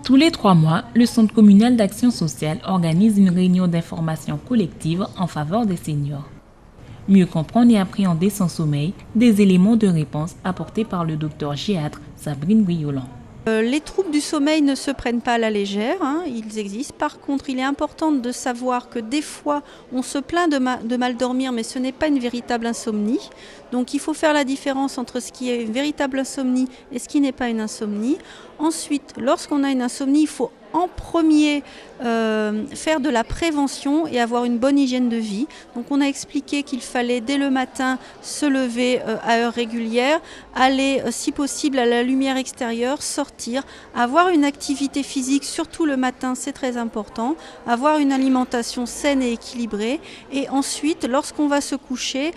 Tous les 3 mois, le Centre communal d'action sociale organise une réunion d'information collective en faveur des seniors. Mieux comprendre et appréhender son sommeil, des éléments de réponse apportés par le docteur géatre Sabrine Briolant. Les troubles du sommeil ne se prennent pas à la légère, ils existent. Par contre, il est important de savoir que des fois, on se plaint de mal dormir, mais ce n'est pas une véritable insomnie. Donc il faut faire la différence entre ce qui est une véritable insomnie et ce qui n'est pas une insomnie. Ensuite, lorsqu'on a une insomnie, il faut en premier faire de la prévention et avoir une bonne hygiène de vie. Donc on a expliqué qu'il fallait dès le matin se lever à heure régulière, aller si possible à la lumière extérieure, sortir, avoir une activité physique, surtout le matin, c'est très important, avoir une alimentation saine et équilibrée, et ensuite lorsqu'on va se coucher,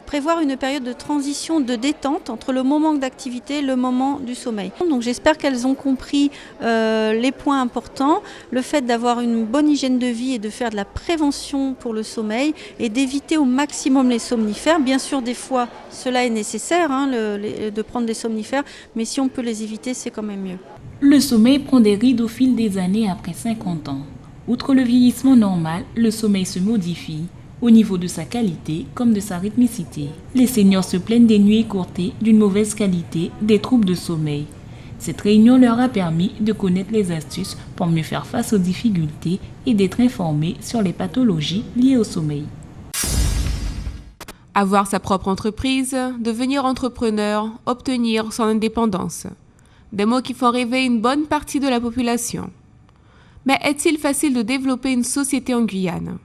prévoir une période de transition, de détente entre le moment d'activité et le moment du sommeil. Donc j'espère qu'elles ont compris les points importants, le fait d'avoir une bonne hygiène de vie et de faire de la prévention pour le sommeil et d'éviter au maximum les somnifères. Bien sûr, des fois, cela est nécessaire de prendre des somnifères, mais si on peut les éviter, c'est quand même mieux. Le sommeil prend des rides au fil des années après 50 ans. Outre le vieillissement normal, le sommeil se modifie au niveau de sa qualité comme de sa rythmicité. Les seniors se plaignent des nuits écourtées, d'une mauvaise qualité, des troubles de sommeil. Cette réunion leur a permis de connaître les astuces pour mieux faire face aux difficultés et d'être informés sur les pathologies liées au sommeil. Avoir sa propre entreprise, devenir entrepreneur, obtenir son indépendance. Des mots qui font rêver une bonne partie de la population. Mais est-il facile de développer une société en Guyane ?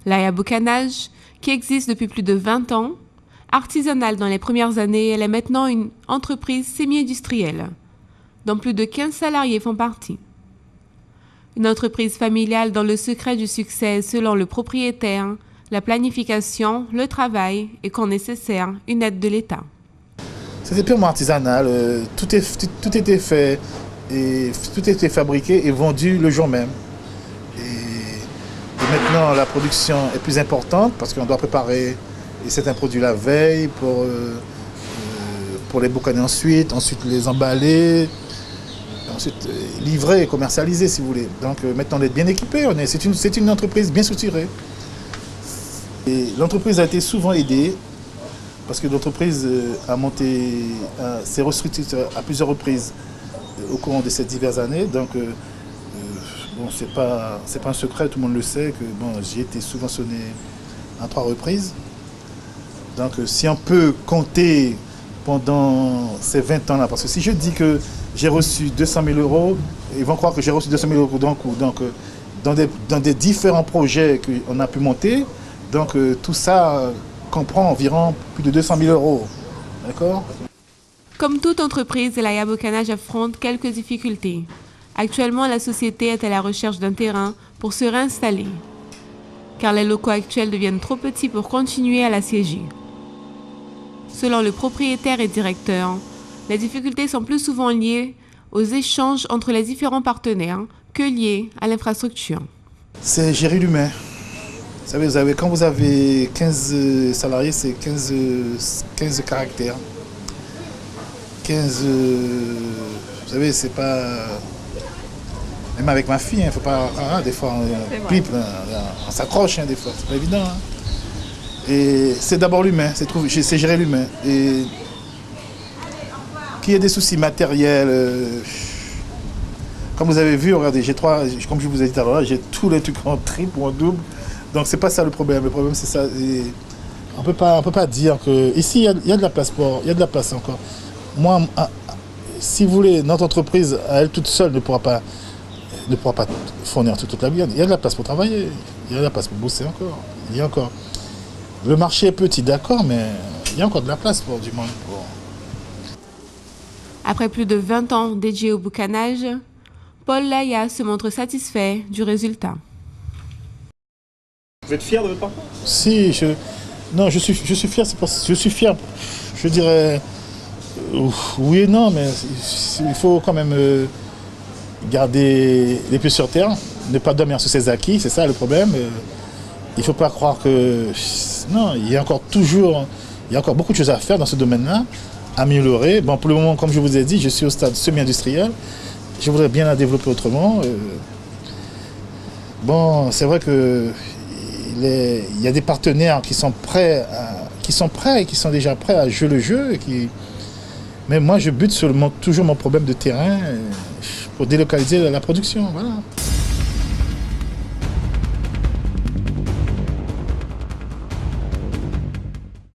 Laïa Boucanage, qui existe depuis plus de 20 ans, artisanale dans les premières années, elle est maintenant une entreprise semi-industrielle, dont plus de 15 salariés font partie. Une entreprise familiale dont le secret du succès, selon le propriétaire, la planification, le travail et quand nécessaire, une aide de l'État. C'était purement artisanal, tout était fait, et tout était fabriqué et vendu le jour même. Et maintenant, la production est plus importante parce qu'on doit préparer certains produits la veille pour les boucaner ensuite les emballer, ensuite livrer et commercialiser si vous voulez. Donc maintenant, on est bien équipé, c'est une entreprise bien structurée. L'entreprise a été souvent aidée parce que l'entreprise s'est restructurée à plusieurs reprises au cours de ces diverses années. Donc, bon, c'est pas un secret, tout le monde le sait, que bon, j'ai été subventionné à 3 reprises. Donc si on peut compter pendant ces 20 ans-là, parce que si je dis que j'ai reçu 200 000 €, ils vont croire que j'ai reçu 200 000 € d'un coup. Donc dans des différents projets qu'on a pu monter, donc tout ça comprend environ plus de 200 000 €. D'accord ? Comme toute entreprise, Laïa Boucanage affronte quelques difficultés. Actuellement, la société est à la recherche d'un terrain pour se réinstaller, car les locaux actuels deviennent trop petits pour continuer à l'assiéger. Selon le propriétaire et directeur, les difficultés sont plus souvent liées aux échanges entre les différents partenaires que liées à l'infrastructure. C'est gérer l'humain. Vous savez, quand vous avez 15 salariés, c'est 15 caractères. 15... vous savez, c'est pas... Même avec ma fille, il ne faut pas... des fois, on s'accroche, des fois, c'est pas évident. Et c'est d'abord l'humain, c'est gérer l'humain. Et qu'il y ait des soucis matériels, comme vous avez vu, regardez, comme je vous ai dit tout à l'heure, j'ai tous les trucs en triple ou en double. Donc c'est pas ça le problème. Le problème c'est ça. Et on peut pas dire que ici il y a de la place il y a de la place encore. Moi, si vous voulez, notre entreprise à elle toute seule ne pourra pas fournir toute la Guyane. Il y a de la place pour travailler, il y a de la place pour bosser encore. Il y a encore. Le marché est petit, d'accord, mais il y a encore de la place pour du monde. Après plus de 20 ans dédiés au boucanage, Paul Laïa se montre satisfait du résultat. Vous êtes fier de votre parcours ? Si, je suis fier, je suis fier, je dirais oui et non, mais il faut quand même garder les pieds sur terre, ne pas dormir sur ses acquis, c'est ça le problème. Il ne faut pas croire que... Non, il y a encore beaucoup de choses à faire dans ce domaine-là, améliorer. Bon, pour le moment, comme je vous ai dit, je suis au stade semi-industriel Je voudrais bien la développer autrement. Bon, c'est vrai que il y a des partenaires qui sont prêts et qui sont déjà prêts à jouer le jeu. Mais moi, je bute sur toujours mon problème de terrain pour délocaliser la production. Voilà.